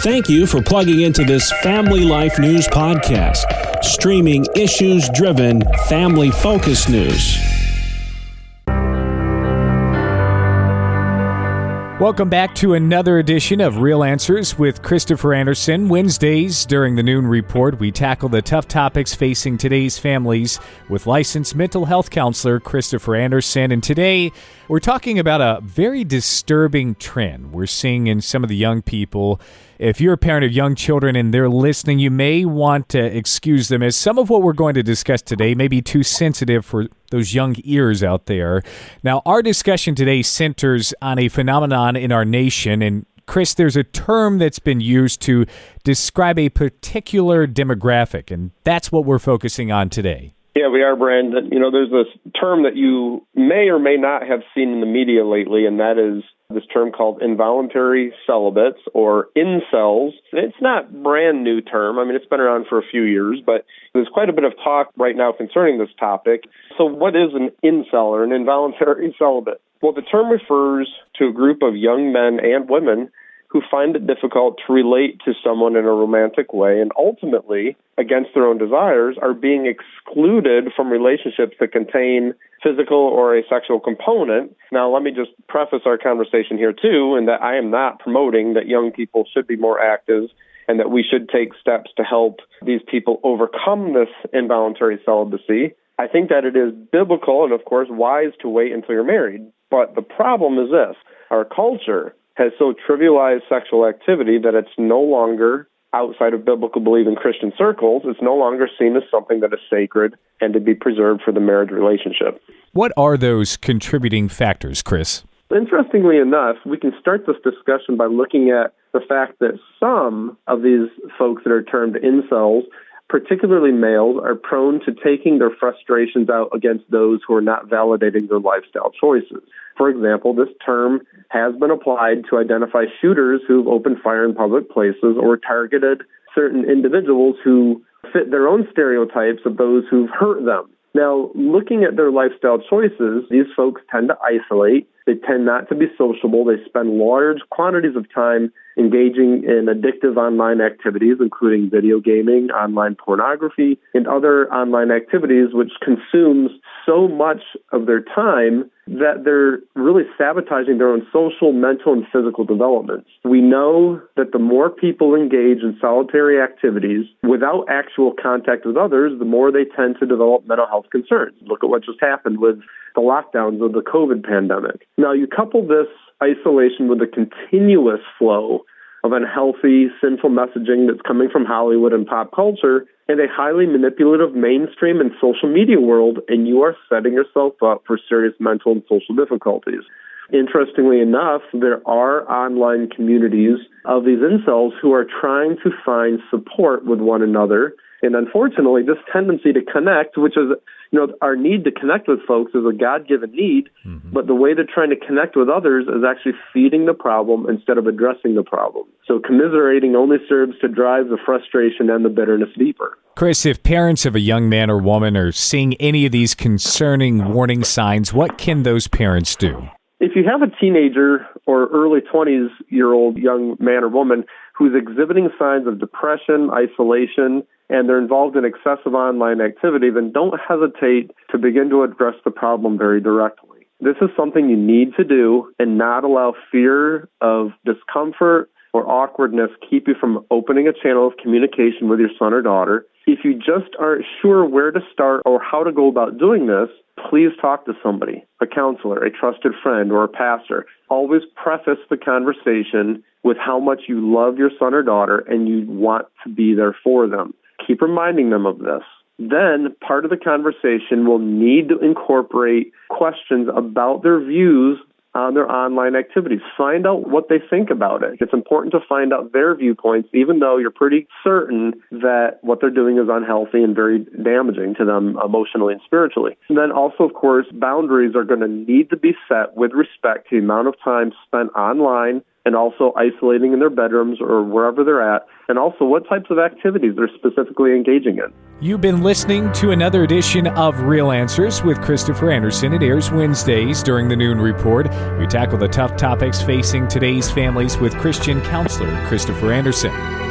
Thank you for plugging into this Family Life News podcast, streaming issues-driven, family-focused news. Welcome back to another edition of Real Answers with Christopher Anderson. Wednesdays during the Noon Report, we tackle the tough topics facing today's families with licensed mental health counselor Christopher Anderson. And today, we're talking about a very disturbing trend we're seeing in some of the young people. If you're a parent of young children and they're listening, you may want to excuse them, as some of what we're going to discuss today may be too sensitive for those young ears out there. Now, our discussion today centers on a phenomenon in our nation. And Chris, there's a term that's been used to describe a particular demographic, and that's what we're focusing on today. Yeah, we are, Brandon. You know, there's this term that you may or may not have seen in the media lately, and that is this term called involuntary celibates or incels. It's not a brand new term. I mean, it's been around for a few years, but there's quite a bit of talk right now concerning this topic. So what is an incel or an involuntary celibate? Well, the term refers to a group of young men and women who find it difficult to relate to someone in a romantic way and ultimately, against their own desires, are being excluded from relationships that contain physical or a sexual component. Now, let me just preface our conversation here, too, in that I am not promoting that young people should be more active and that we should take steps to help these people overcome this involuntary celibacy. I think that it is biblical and, of course, wise to wait until you're married. But the problem is this: our culture has so trivialized sexual activity that it's no longer, outside of biblical believing Christian circles, it's no longer seen as something that is sacred and to be preserved for the marriage relationship. What are those contributing factors, Chris? Interestingly enough, we can start this discussion by looking at the fact that some of these folks that are termed incels, particularly males, are prone to taking their frustrations out against those who are not validating their lifestyle choices. For example, this term has been applied to identify shooters who've opened fire in public places or targeted certain individuals who fit their own stereotypes of those who've hurt them. Now, looking at their lifestyle choices, these folks tend to isolate. They tend not to be sociable. They spend large quantities of time engaging in addictive online activities, including video gaming, online pornography, and other online activities, which consumes so much of their time that they're really sabotaging their own social, mental, and physical development. We know that the more people engage in solitary activities without actual contact with others, the more they tend to develop mental health concerns. Look at what just happened with the lockdowns of the COVID pandemic. Now, you couple this isolation with a continuous flow of unhealthy, sinful messaging that's coming from Hollywood and pop culture and a highly manipulative mainstream and social media world, and you are setting yourself up for serious mental and social difficulties. Interestingly enough, there are online communities of these incels who are trying to find support with one another. And unfortunately, this tendency to connect, which is, our need to connect with folks is a God-given need, but the way they're trying to connect with others is actually feeding the problem instead of addressing the problem. So commiserating only serves to drive the frustration and the bitterness deeper. Chris, if parents of a young man or woman are seeing any of these concerning warning signs, what can those parents do? If you have a teenager or early 20s-year-old young man or woman who's exhibiting signs of depression, isolation, and they're involved in excessive online activity, then don't hesitate to begin to address the problem very directly. This is something you need to do and not allow fear of discomfort or awkwardness keep you from opening a channel of communication with your son or daughter. If you just aren't sure where to start or how to go about doing this, please talk to somebody, a counselor, a trusted friend, or a pastor. Always preface the conversation with how much you love your son or daughter and you want to be there for them. Keep reminding them of this. Then part of the conversation will need to incorporate questions about their views on their online activities. Find out what they think about it. It's important to find out their viewpoints, even though you're pretty certain that what they're doing is unhealthy and very damaging to them emotionally and spiritually. And then also, of course, boundaries are going to need to be set with respect to the amount of time spent online and also isolating in their bedrooms or wherever they're at, and also what types of activities they're specifically engaging in. You've been listening to another edition of Real Answers with Christopher Anderson. It airs Wednesdays during the Noon Report. We tackle the tough topics facing today's families with Christian counselor Christopher Anderson.